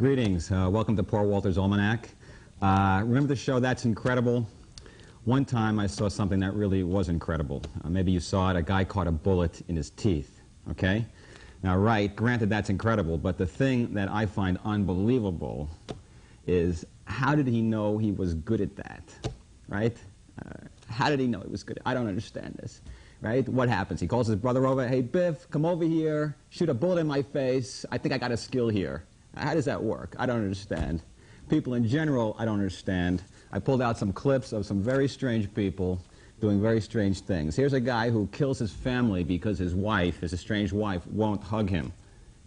Greetings. Welcome to Poor Walter's Almanac. Remember the show That's Incredible? One time I saw something that really was incredible. Maybe you saw it. A guy caught a bullet in his teeth. Okay? Now, right, granted that's incredible, but the thing that I find unbelievable is how did he know he was good at that? Right? How did he know he was good? I don't understand this. Right? What happens? He calls his brother over. Hey, Biff, come over here. Shoot a bullet in my face. I think I got a skill here. How does that work? I don't understand. People in general, I don't understand. I pulled out some clips of some very strange people doing very strange things. Here's a guy who kills his family because his wife, his estranged wife, won't hug him.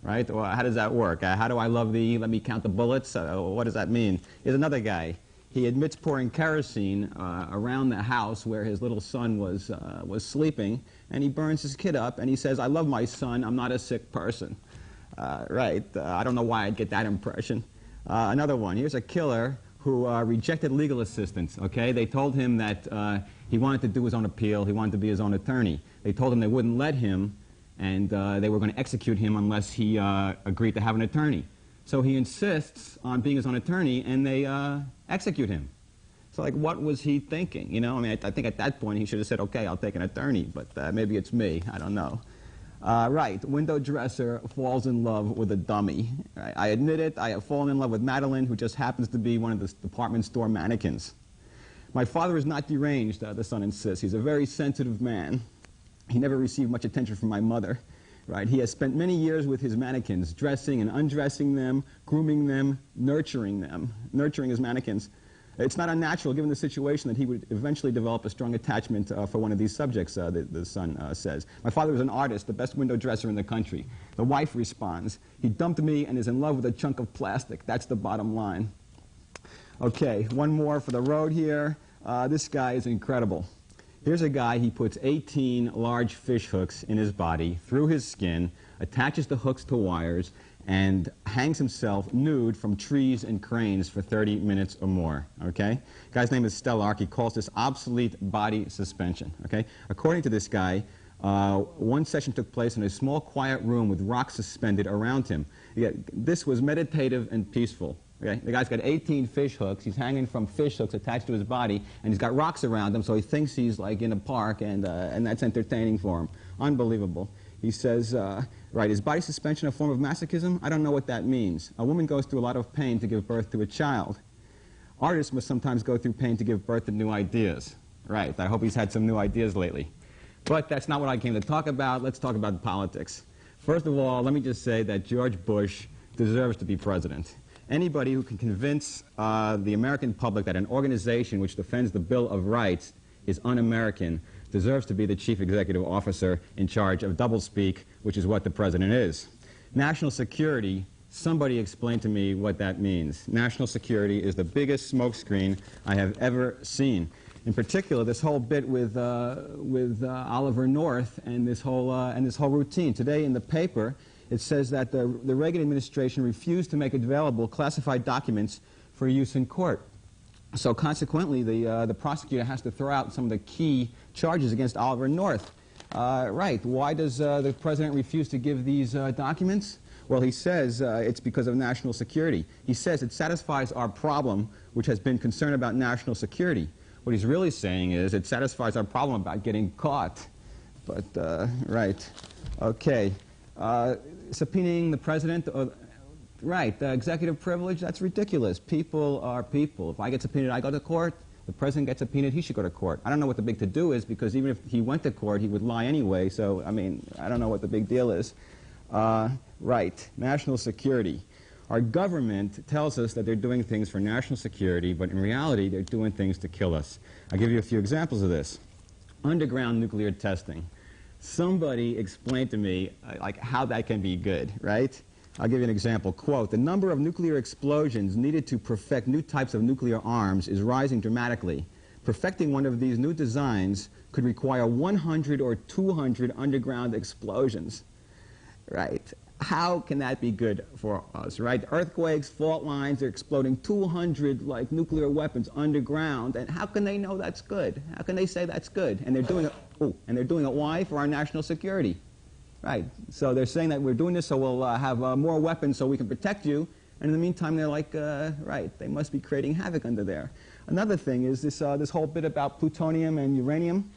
Right? Well, how does that work? How do I love thee? Let me count the bullets? What does that mean? Here's another guy. He admits pouring kerosene around the house where his little son was sleeping, and he burns his kid up, and he says, I love my son, I'm not a sick person. I don't know why I'd get that impression. Another one. Here's a killer who rejected legal assistance. Okay, they told him that he wanted to do his own appeal. He wanted to be his own attorney. They told him they wouldn't let him, and they were going to execute him unless he agreed to have an attorney. So he insists on being his own attorney, and they execute him. So, like, what was he thinking? You know, I mean, I think at that point he should have said, okay, I'll take an attorney, but maybe it's me. I don't know. Right, window dresser falls in love with a dummy. Right? I admit it, I have fallen in love with Madeline, who just happens to be one of the department store mannequins. My father is not deranged, the son insists. He's a very sensitive man. He never received much attention from my mother. Right? He has spent many years with his mannequins, dressing and undressing them, grooming them, nurturing his mannequins. It's not unnatural, given the situation, that he would eventually develop a strong attachment for one of these subjects, the son says. My father is an artist, the best window dresser in the country. The wife responds, he dumped me and is in love with a chunk of plastic. That's the bottom line. Okay, one more for the road here. This guy is incredible. Here's a guy, he puts 18 large fish hooks in his body, through his skin, attaches the hooks to wires, and hangs himself nude from trees and cranes for 30 minutes or more, okay? The guy's name is Stellark. He calls this obsolete body suspension, okay? According to this guy, one session took place in a small, quiet room with rocks suspended around him. This was meditative and peaceful, okay? The guy's got 18 fish hooks. He's hanging from fish hooks attached to his body, and he's got rocks around him, so he thinks he's, like, in a park, and that's entertaining for him. Unbelievable. He says, right, is body suspension a form of masochism? I don't know what that means. A woman goes through a lot of pain to give birth to a child. Artists must sometimes go through pain to give birth to new ideas. Right, I hope he's had some new ideas lately. But that's not what I came to talk about. Let's talk about politics. First of all, let me just say that George Bush deserves to be president. Anybody who can convince the American public that an organization which defends the Bill of Rights is un-American deserves to be the chief executive officer in charge of doublespeak, which is what the president is. National security, somebody explain to me what that means. National security is the biggest smokescreen I have ever seen. In particular, this whole bit with Oliver North and this whole routine. Today in the paper, it says that the Reagan administration refused to make available classified documents for use in court. So consequently, the prosecutor has to throw out some of the key charges against Oliver North. Right. Why does the president refuse to give these documents? Well, he says it's because of national security. He says it satisfies our problem, which has been concern about national security. What he's really saying is it satisfies our problem about getting caught. But, right. Okay. Subpoenaing the president... Right, executive privilege, that's ridiculous. People are people. If I get subpoenaed, I go to court. The president gets subpoenaed, he should go to court. I don't know what the big to-do is, because even if he went to court, he would lie anyway. So, I mean, I don't know what the big deal is. Right, national security. Our government tells us that they're doing things for national security, but in reality, they're doing things to kill us. I'll give you a few examples of this. Underground nuclear testing. Somebody explained to me, like, how that can be good, right? I'll give you an example. Quote, the number of nuclear explosions needed to perfect new types of nuclear arms is rising dramatically. Perfecting one of these new designs could require 100 or 200 underground explosions. Right. How can that be good for us, right? Earthquakes, fault lines, they're exploding 200, like, nuclear weapons underground, and how can they know that's good? How can they say that's good? And they're doing it, why? For our national security. Right. So they're saying that we're doing this so we'll have more weapons so we can protect you. And in the meantime, they're like, right, they must be creating havoc under there. Another thing is this, this whole bit about plutonium and uranium.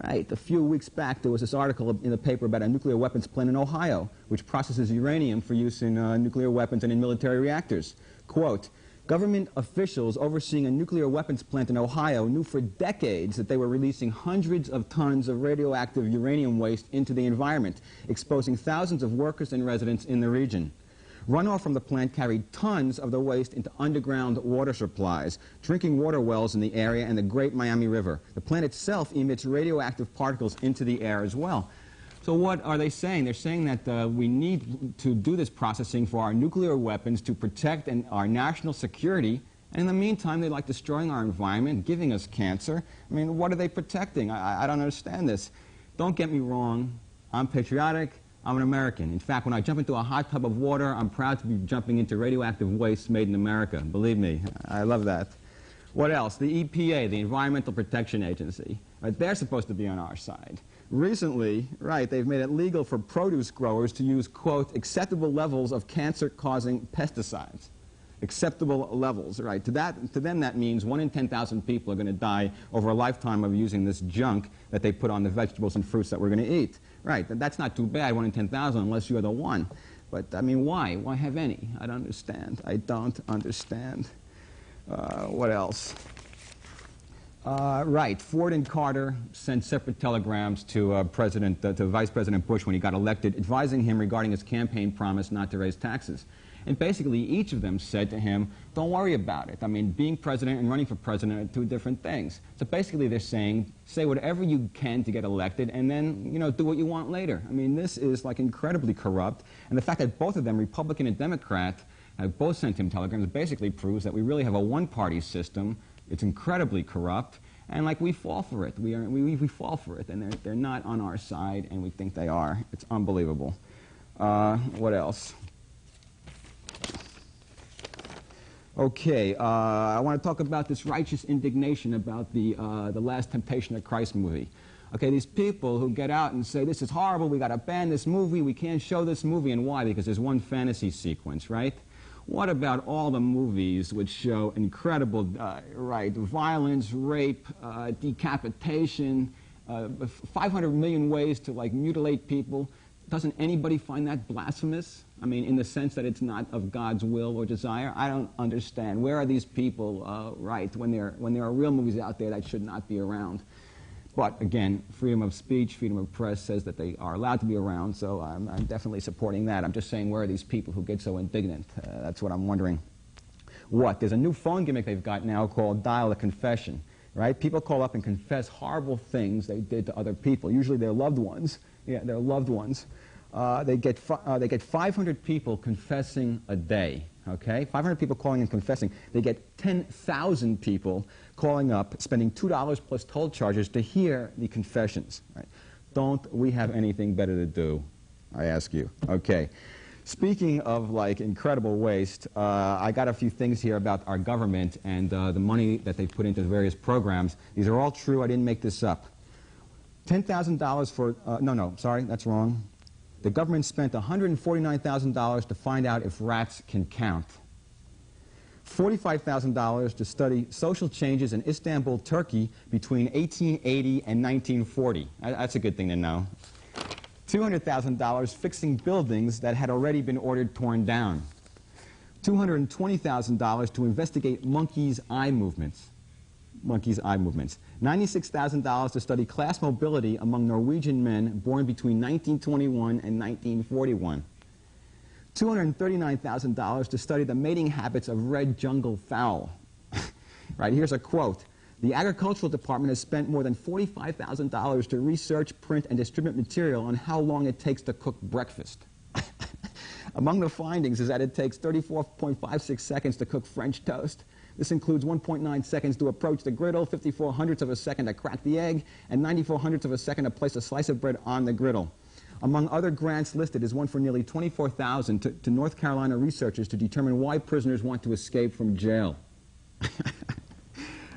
Right, a few weeks back, there was this article in the paper about a nuclear weapons plant in Ohio, which processes uranium for use in nuclear weapons and in military reactors. Quote, government officials overseeing a nuclear weapons plant in Ohio knew for decades that they were releasing hundreds of tons of radioactive uranium waste into the environment, exposing thousands of workers and residents in the region. Runoff from the plant carried tons of the waste into underground water supplies, drinking water wells in the area and the Great Miami River. The plant itself emits radioactive particles into the air as well. So what are they saying? They're saying that we need to do this processing for our nuclear weapons to protect our national security, and in the meantime, they like destroying our environment, giving us cancer. I mean, what are they protecting? I don't understand this. Don't get me wrong. I'm patriotic. I'm an American. In fact, when I jump into a hot tub of water, I'm proud to be jumping into radioactive waste made in America. Believe me, I love that. What else? The EPA, the Environmental Protection Agency. Right, they're supposed to be on our side. Recently, right, they've made it legal for produce growers to use, quote, acceptable levels of cancer-causing pesticides. Acceptable levels, right? To them, that means 1 in 10,000 people are going to die over a lifetime of using this junk that they put on the vegetables and fruits that we're going to eat. Right, that's not too bad, 1 in 10,000, unless you're the one. But, I mean, why? Why have any? I don't understand. I don't understand. What else? Right, Ford and Carter sent separate telegrams to Vice President Bush when he got elected, advising him regarding his campaign promise not to raise taxes. And basically, each of them said to him, don't worry about it. I mean, being president and running for president are two different things. So basically, they're saying, say whatever you can to get elected, and then, you know, do what you want later. I mean, this is, like, incredibly corrupt. And the fact that both of them, Republican and Democrat, have both sent him telegrams basically proves that we really have a one-party system. It's incredibly corrupt. And, like, we fall for it. We fall for it. And they're not on our side, and we think they are. It's unbelievable. What else? Okay, I want to talk about this righteous indignation about the Last Temptation of Christ movie. Okay, these people who get out and say, this is horrible, we got to ban this movie, we can't show this movie, and why? Because there's one fantasy sequence, right? What about all the movies which show incredible, violence, rape, decapitation, 500 million ways to, like, mutilate people? Doesn't anybody find that blasphemous? I mean, in the sense that it's not of God's will or desire? I don't understand. Where are these people, when there are real movies out there that should not be around? But again, freedom of speech, freedom of press says that they are allowed to be around, so I'm definitely supporting that. I'm just saying, where are these people who get so indignant? That's what I'm wondering. What? There's a new phone gimmick they've got now called Dial a Confession, right? People call up and confess horrible things they did to other people, usually their loved ones. Yeah, their loved ones. They get 500 people confessing a day, okay? 500 people calling and confessing. They get 10,000 people calling up, spending $2 plus toll charges to hear the confessions. Right? Don't we have anything better to do, I ask you? Okay. Speaking of, like, incredible waste, I got a few things here about our government and the money that they put into the various programs. These are all true. I didn't make this up. $10,000 for, no, sorry, that's wrong. The government spent $149,000 to find out if rats can count. $45,000 to study social changes in Istanbul, Turkey between 1880 and 1940. That's a good thing to know. $200,000 fixing buildings that had already been ordered torn down. $220,000 to investigate monkeys' eye movements. $96,000 to study class mobility among Norwegian men born between 1921 and 1941. $239,000 to study the mating habits of red jungle fowl. Right, here's a quote. The Agricultural Department has spent more than $45,000 to research, print, and distribute material on how long it takes to cook breakfast. Among the findings is that it takes 34.56 seconds to cook French toast. This includes 1.9 seconds to approach the griddle, 54 hundredths of a second to crack the egg, and 94 hundredths of a second to place a slice of bread on the griddle. Among other grants listed is one for nearly $24,000 to North Carolina researchers to determine why prisoners want to escape from jail.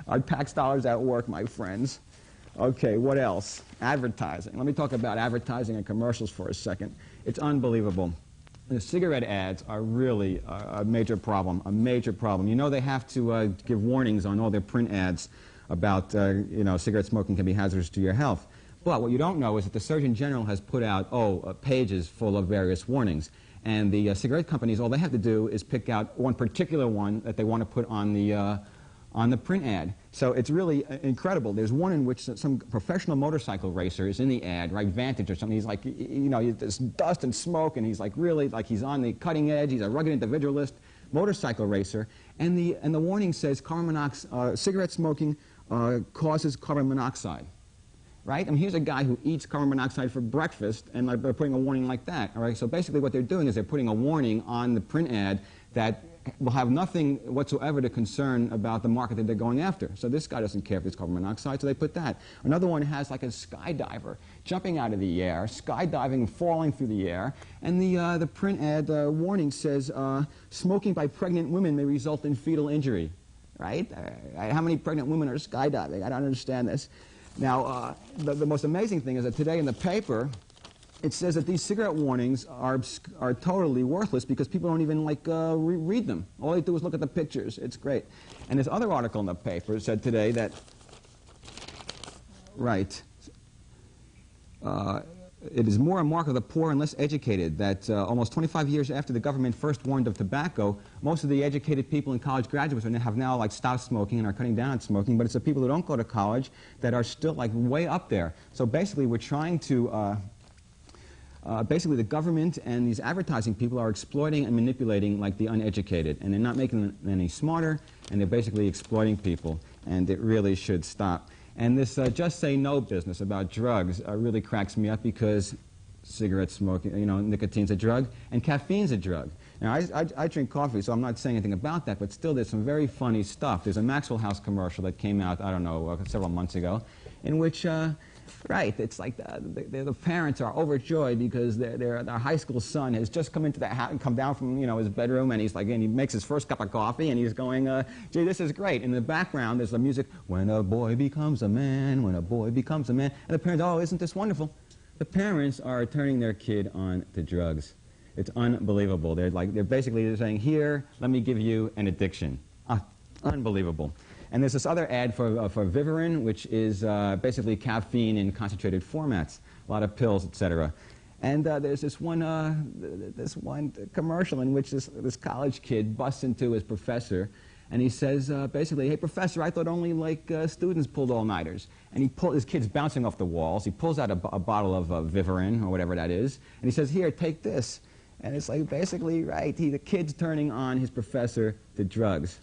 Our tax dollars at work, my friends. Okay, what else? Advertising. Let me talk about advertising and commercials for a second. It's unbelievable. The cigarette ads are really a major problem, a major problem. You know they have to give warnings on all their print ads about, cigarette smoking can be hazardous to your health. But what you don't know is that the Surgeon General has put out, pages full of various warnings. And the cigarette companies, all they have to do is pick out one particular one that they want to put on the print ad. So it's really incredible. There's one in which some professional motorcycle racer is in the ad, right, Vantage or something. He's like, there's dust and smoke, and he's like really, like he's on the cutting edge. He's a rugged individualist motorcycle racer. And the warning says cigarette smoking causes carbon monoxide. Right? I mean, here's a guy who eats carbon monoxide for breakfast, and they're putting a warning like that. All right? So basically what they're doing is they're putting a warning on the print ad that will have nothing whatsoever to concern about the market that they're going after. So this guy doesn't care if it's carbon monoxide, so they put that. Another one has like a skydiver jumping out of the air, skydiving, falling through the air, and the print ad warning says, smoking by pregnant women may result in fetal injury. Right? How many pregnant women are skydiving? I don't understand this. Now, the most amazing thing is that today in the paper, it says that these cigarette warnings are totally worthless because people don't even read them. All they do is look at the pictures. It's great. And this other article in the paper said today that, it is more a mark of the poor and less educated that almost 25 years after the government first warned of tobacco, most of the educated people and college graduates have now stopped smoking and are cutting down on smoking, but it's the people who don't go to college that are still way up there. So basically we're trying to, basically the government and these advertising people are exploiting and manipulating the uneducated, and they're not making them any smarter, and they're basically exploiting people, and it really should stop. And this just say no business about drugs really cracks me up because cigarette smoking, nicotine's a drug and caffeine's a drug. Now, I drink coffee, so I'm not saying anything about that, but still there's some very funny stuff. There's a Maxwell House commercial that came out, I don't know, several months ago, in which, it's like the parents are overjoyed because their high school son has just come into the house and come down from, his bedroom, and he's and he makes his first cup of coffee, and he's going, gee, this is great. In the background, there's the music, when a boy becomes a man, when a boy becomes a man. And the parents, oh, isn't this wonderful? The parents are turning their kid on to drugs. It's unbelievable. They're basically saying, here, let me give you an addiction. Unbelievable. And there's this other ad for Vivarin, which is basically caffeine in concentrated formats, a lot of pills, etc. And there's this one commercial in which this college kid busts into his professor, and he says, basically, hey, professor, I thought only students pulled all-nighters. And his kid's bouncing off the walls. He pulls out a bottle of Vivarin, or whatever that is, and he says, here, take this. And it's basically, the kid's turning on his professor to drugs.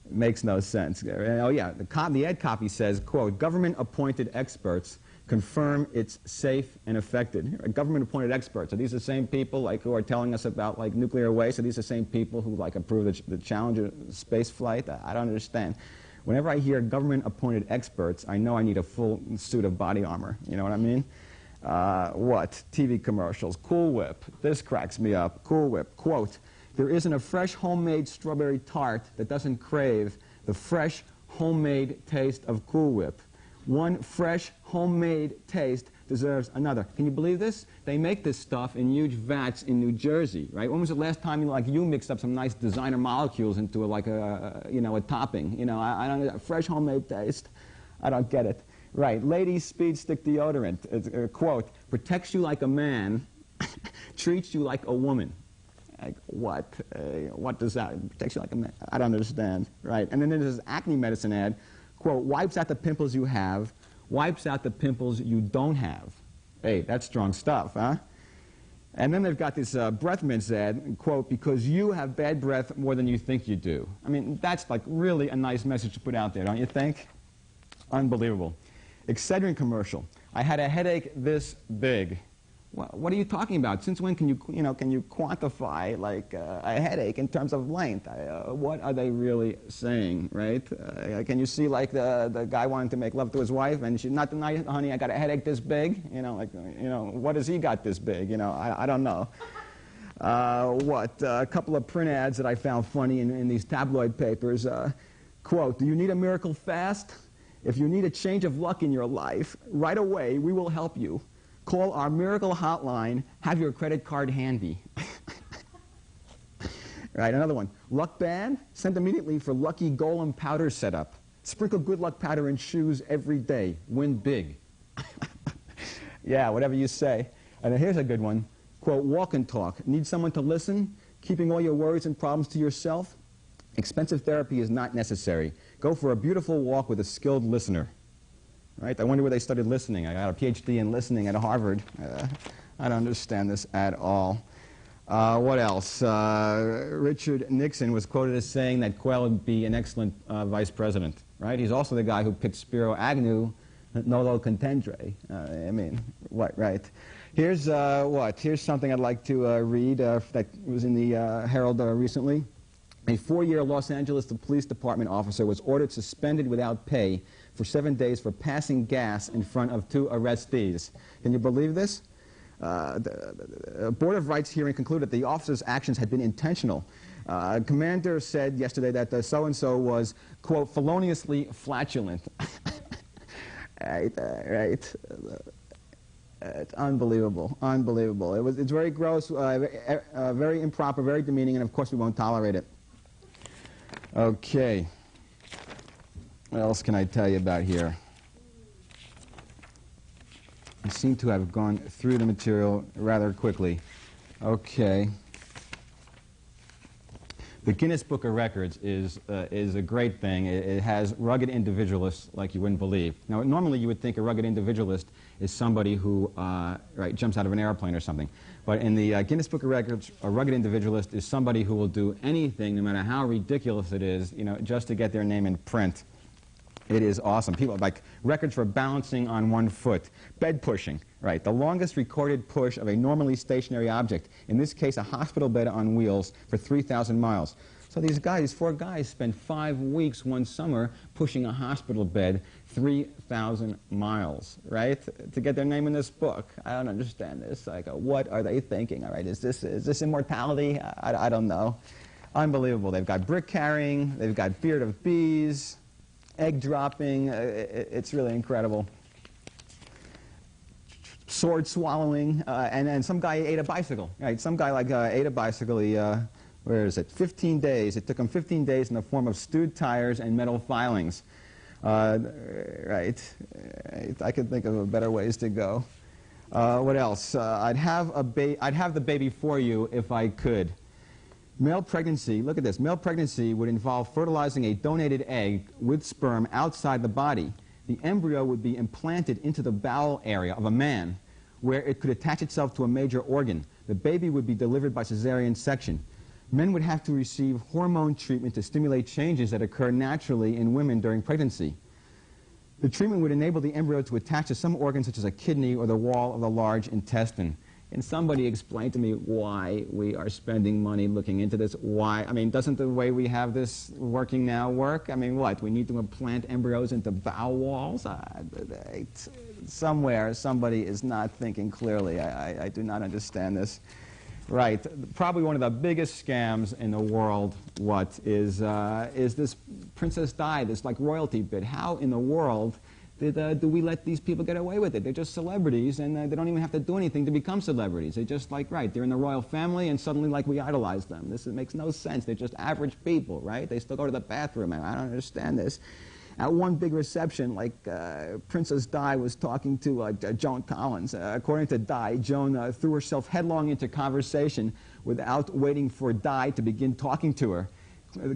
It makes no sense. Oh, yeah, the ad copy says, quote, government-appointed experts confirm it's safe and effective. Government-appointed experts. Are these the same people who are telling us about nuclear waste? Are these the same people who approve the Challenger space flight? I don't understand. Whenever I hear government-appointed experts, I know I need a full suit of body armor. You know what I mean? TV commercials. Cool Whip. This cracks me up. Cool Whip. Quote, there isn't a fresh homemade strawberry tart that doesn't crave the fresh homemade taste of Cool Whip. One fresh homemade taste deserves another. Can you believe this? They make this stuff in huge vats in New Jersey, right? When was the last time you mixed up some nice designer molecules into a topping? I don't fresh homemade taste. I don't get it. Right, Ladies Speed Stick deodorant. It's, quote, protects you like a man, treats you like a woman. What? What does that? Protects you like a man. I don't understand. Right, and then there's this acne medicine ad. Quote, wipes out the pimples you have, wipes out the pimples you don't have. Hey, that's strong stuff, huh? And then they've got this breath mints ad, quote, because you have bad breath more than you think you do. I mean, that's really a nice message to put out there, don't you think? Unbelievable. Excedrin commercial. I had a headache this big. What are you talking about? Since when can you quantify a headache in terms of length? What are they really saying, right? Can you see the guy wanting to make love to his wife and she's not tonight, honey, I got a headache this big? What has he got this big? I don't know. A couple of print ads that I found funny in these tabloid papers. Quote, do you need a miracle fast? If you need a change of luck in your life, right away we will help you. Call our miracle hotline. Have your credit card handy. Right, another one. Luck bad? Send immediately for Lucky Golem powder setup. Sprinkle good luck powder in shoes every day. Win big. Yeah, whatever you say. And then here's a good one. Quote, walk and talk. Need someone to listen? Keeping all your worries and problems to yourself? Expensive therapy is not necessary. Go for a beautiful walk with a skilled listener. Right? I wonder where they studied listening. I got a PhD in listening at Harvard. I don't understand this at all. What else? Richard Nixon was quoted as saying that Quayle would be an excellent vice president. Right? He's also the guy who picked Spiro Agnew, nolo contendere. I mean, what? Right? Here's what? Here's something I'd like to read that was in the Herald recently. A 4-year Los Angeles Police Department officer was ordered suspended without pay for 7 days for passing gas in front of 2 arrestees. Can you believe this? The Board of Rights hearing concluded that the officer's actions had been intentional. Commander said yesterday that so-and-so was, quote, feloniously flatulent. Right. It's unbelievable, unbelievable. It's very gross, very improper, very demeaning, and of course we won't tolerate it. Okay. What else can I tell you about here? I seem to have gone through the material rather quickly. Okay. The Guinness Book of Records is a great thing. It has rugged individualists like you wouldn't believe. Now, normally you would think a rugged individualist is somebody who jumps out of an airplane or something. But in the Guinness Book of Records, a rugged individualist is somebody who will do anything, no matter how ridiculous it is, just to get their name in print. It is awesome. People like records for balancing on 1 foot, bed pushing, right? The longest recorded push of a normally stationary object. In this case, a hospital bed on wheels for 3,000 miles. So these 4 guys spent 5 weeks one summer pushing a hospital bed 3,000 miles, right? To get their name in this book. I don't understand this. Like, what are they thinking? All right, is this immortality? I don't know. Unbelievable. They've got brick carrying. They've got beard of bees. Egg dropping, it's really incredible. Sword swallowing, and then some guy ate a bicycle. Right, some guy ate a bicycle. He, where is it? 15 days. It took him 15 days in the form of stewed tires and metal filings. Right. I could think of better ways to go. What else? I'd have the baby for you if I could. Male pregnancy, look at this. Male pregnancy would involve fertilizing a donated egg with sperm outside the body. The embryo would be implanted into the bowel area of a man, where it could attach itself to a major organ. The baby would be delivered by cesarean section. Men would have to receive hormone treatment to stimulate changes that occur naturally in women during pregnancy. The treatment would enable the embryo to attach to some organ such as a kidney or the wall of the large intestine. Can somebody explain to me why we are spending money looking into this? Why? I mean, doesn't the way we have this working now work? I mean, what? We need to implant embryos into bowel walls? Somewhere, somebody is not thinking clearly. I do not understand this. Right. Probably one of the biggest scams in the world, what, is this Princess Di, this like royalty bit. How in the world do we let these people get away with it? They're just celebrities, and they don't even have to do anything to become celebrities. They're just like, right, they're in the royal family, and suddenly, like, we idolize them. This makes no sense. They're just average people, right? They still go to the bathroom, and I don't understand this. At one big reception, like, Princess Di was talking to Joan Collins. According to Di, Joan threw herself headlong into conversation without waiting for Di to begin talking to her.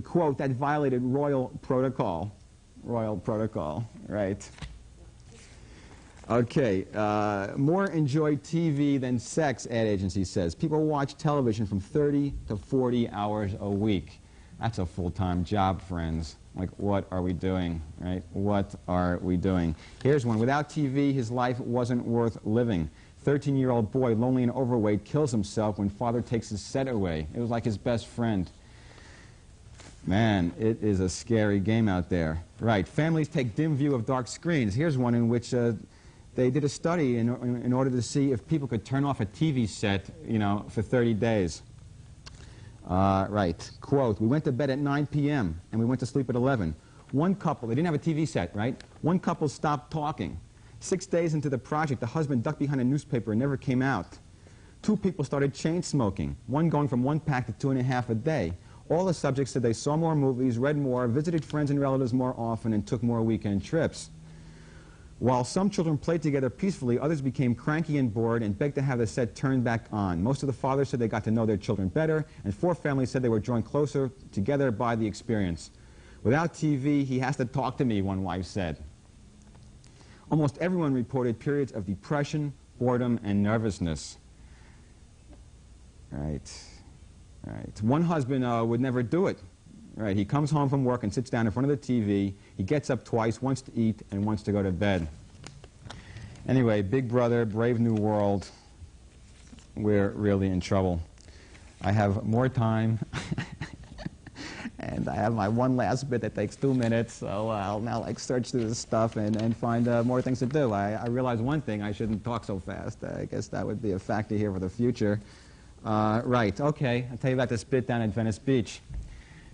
Quote, that violated royal protocol. Royal protocol, right. Okay, more enjoy TV than sex, ad agency says. People watch television from 30 to 40 hours a week. That's a full-time job, friends. Like, what are we doing, right? What are we doing? Here's one. Without TV, his life wasn't worth living. 13-year-old boy, lonely and overweight, kills himself when father takes his set away. It was like his best friend. Man, it is a scary game out there. Right, families take dim view of dark screens. Here's one in which they did a study in order to see if people could turn off a TV set, for 30 days. Right, quote, we went to bed at 9 p.m. and we went to sleep at 11. One couple, they didn't have a TV set, right? One couple stopped talking. 6 days into the project, the husband ducked behind a newspaper and never came out. 2 people started chain smoking, one going from 1 pack to 2.5 a day. All the subjects said they saw more movies, read more, visited friends and relatives more often, and took more weekend trips. While some children played together peacefully, others became cranky and bored and begged to have the set turned back on. Most of the fathers said they got to know their children better, and 4 families said they were drawn closer together by the experience. Without TV, he has to talk to me, one wife said. Almost everyone reported periods of depression, boredom, and nervousness. Right. One husband would never do it. Right. He comes home from work and sits down in front of the TV. He gets up twice, wants to eat, and wants to go to bed. Anyway, Big Brother, Brave New World, we're really in trouble. I have more time, and I have my one last bit that takes 2 minutes, so I'll now search through this stuff and find more things to do. I realize one thing, I shouldn't talk so fast. I guess that would be a factor here for the future. Right, okay, I'll tell you about this bit down at Venice Beach.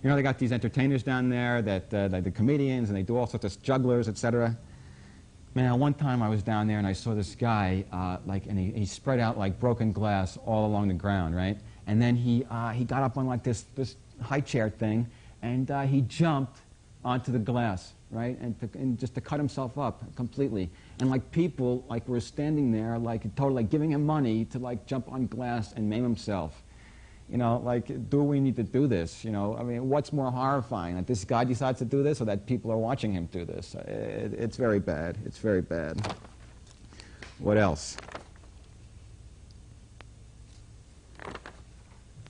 You know, they got these entertainers down there, the comedians, and they do all sorts of jugglers, etc. Man, one time I was down there and I saw this guy, and he spread out like broken glass all along the ground, right? And then he got up on like this high chair thing, and he jumped onto the glass, right? And just to cut himself up completely. And like people were standing there, totally giving him money to jump on glass and maim himself. You know, do we need to do this? You know, I mean, what's more horrifying, that this guy decides to do this or that people are watching him do this? It's very bad. It's very bad. What else?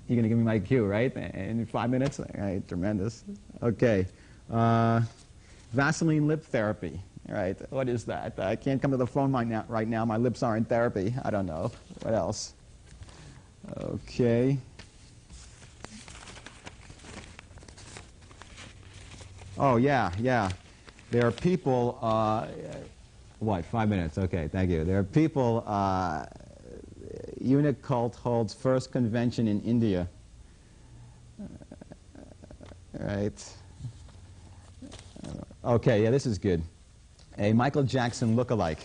You're going to give me my cue, right? In 5 minutes? All right, tremendous. Okay. Vaseline lip therapy. All right, what is that? I can't come to the phone right now. My lips are in therapy. I don't know. What else? Okay. Oh, yeah. There are people, what, 5 minutes? Okay, thank you. There are people, eunuch cult holds first convention in India. Right. Okay, yeah, this is good. A Michael Jackson lookalike.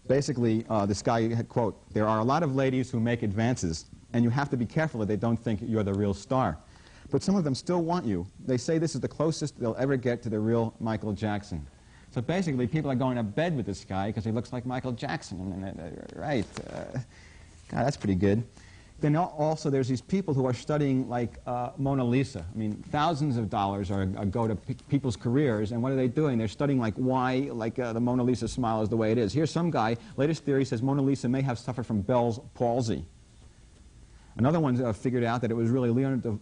Basically, this guy had, quote, "There are a lot of ladies who make advances, and you have to be careful that they don't think you're the real star. But some of them still want you. They say this is the closest they'll ever get to the real Michael Jackson." So basically, people are going to bed with this guy because he looks like Michael Jackson. Right. God, that's pretty good. Then also there's these people who are studying Mona Lisa. I mean, thousands of dollars go to people's careers, and what are they doing? They're studying why the Mona Lisa smile is the way it is. Here's some guy, latest theory says Mona Lisa may have suffered from Bell's palsy. Another one figured out that it was really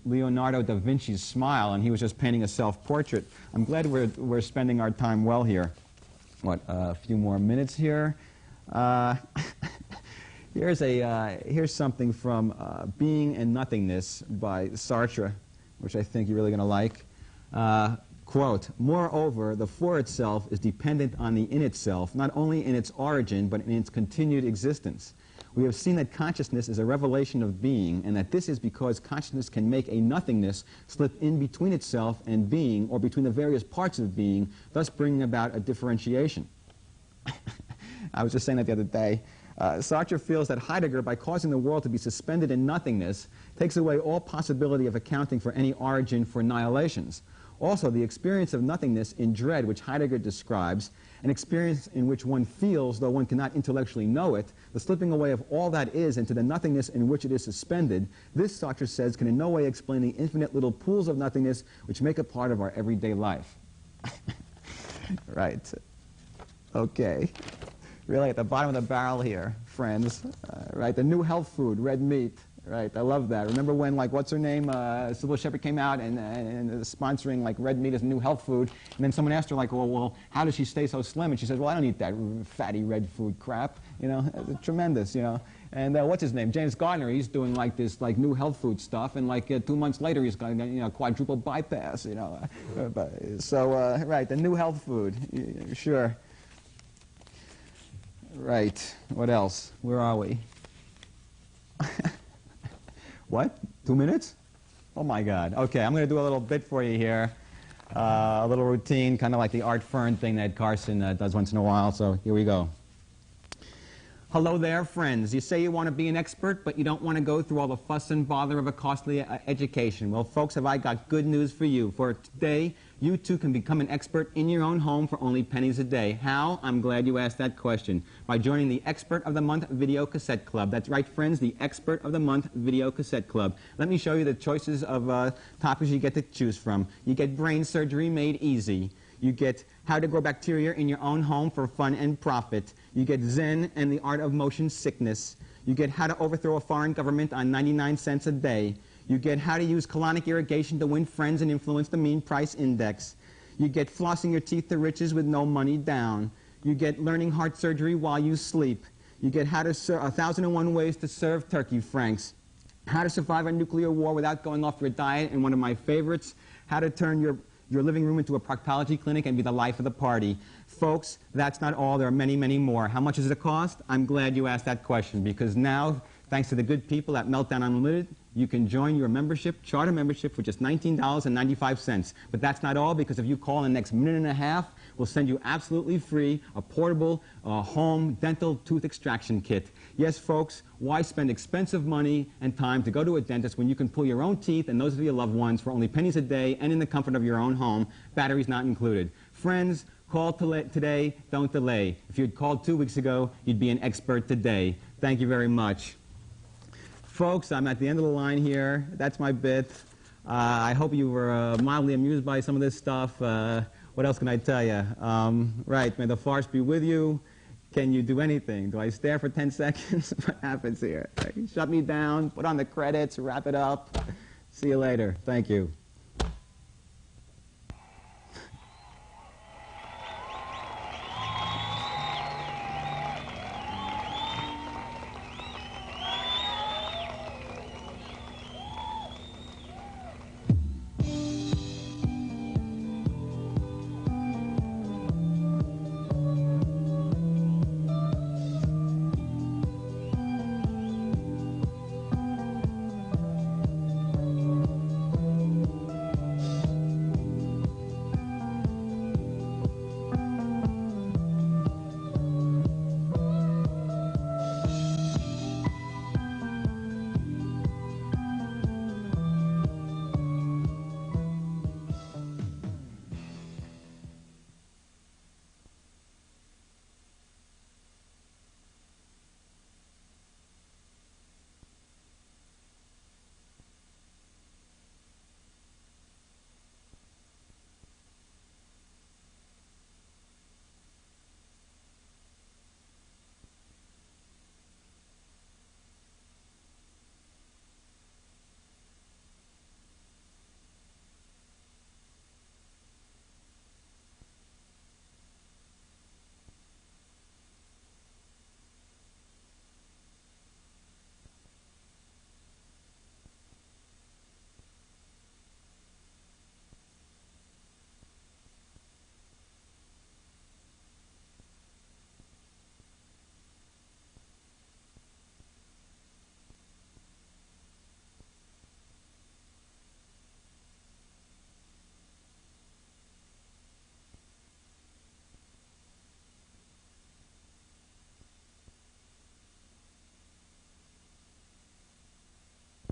Leonardo da Vinci's smile, and he was just painting a self-portrait. I'm glad we're spending our time well here. What, a few more minutes here? Here's something from Being and Nothingness by Sartre, which I think you're really going to like. Quote, "Moreover, the for itself is dependent on the in itself, not only in its origin, but in its continued existence. We have seen that consciousness is a revelation of being, and that this is because consciousness can make a nothingness slip in between itself and being, or between the various parts of being, thus bringing about a differentiation." I was just saying that the other day. Sartre feels that Heidegger, by causing the world to be suspended in nothingness, takes away all possibility of accounting for any origin for annihilations. Also, the experience of nothingness in dread, which Heidegger describes, an experience in which one feels, though one cannot intellectually know it, the slipping away of all that is into the nothingness in which it is suspended, this, Sartre says, can in no way explain the infinite little pools of nothingness which make a part of our everyday life. Right. Okay. Really at the bottom of the barrel here, friends. Right, the new health food, red meat. Right, I love that. Remember when, what's her name, Sybil Shepherd came out and sponsoring, red meat as a new health food, and then someone asked her, well, how does she stay so slim? And she says, well, I don't eat that fatty red food crap. You know, tremendous, you know. And what's his name? James Gardner, he's doing, this, new health food stuff, and, 2 months later, he's got, quadruple bypass, you know. Right, the new health food, sure. Right, what else? Where are we? What? 2 minutes? Oh my God. Okay, I'm going to do a little bit for you here. A little routine, kind of like the Art Fern thing that Carson does once in a while, so here we go. Hello there, friends. You say you want to be an expert, but you don't want to go through all the fuss and bother of a costly education. Well, folks, have I got good news for you. For today, you too can become an expert in your own home for only pennies a day. How? I'm glad you asked that question. By joining the Expert of the Month Video Cassette Club. That's right, friends, the Expert of the Month Video Cassette Club. Let me show you the choices of topics you get to choose from. You get brain surgery made easy. You get how to grow bacteria in your own home for fun and profit. You get Zen and the art of motion sickness. You get how to overthrow a foreign government on 99 cents a day. You get how to use colonic irrigation to win friends and influence the mean price index. You get flossing your teeth to riches with no money down. You get learning heart surgery while you sleep. You get how to 1,001 ways to serve turkey franks. How to survive a nuclear war without going off your diet, and one of my favorites, how to turn your living room into a proctology clinic and be the life of the party. Folks, that's not all. There are many, many more. How much does it cost? I'm glad you asked that question, because now, thanks to the good people at Meltdown Unlimited, you can join your membership, charter membership, for just $19.95. But that's not all, because if you call in the next minute and a half, we'll send you absolutely free a portable home dental tooth extraction kit. Yes, folks, why spend expensive money and time to go to a dentist when you can pull your own teeth and those of your loved ones for only pennies a day and in the comfort of your own home, batteries not included? Friends, call today, don't delay. If you'd called 2 weeks ago, you'd be an expert today. Thank you very much. Folks, I'm at the end of the line here. That's my bit. I hope you were mildly amused by some of this stuff. What else can I tell you? Right, may the farce be with you. Can you do anything? Do I stare for 10 seconds? What happens here? Shut me down, put on the credits, wrap it up. See you later. Thank you.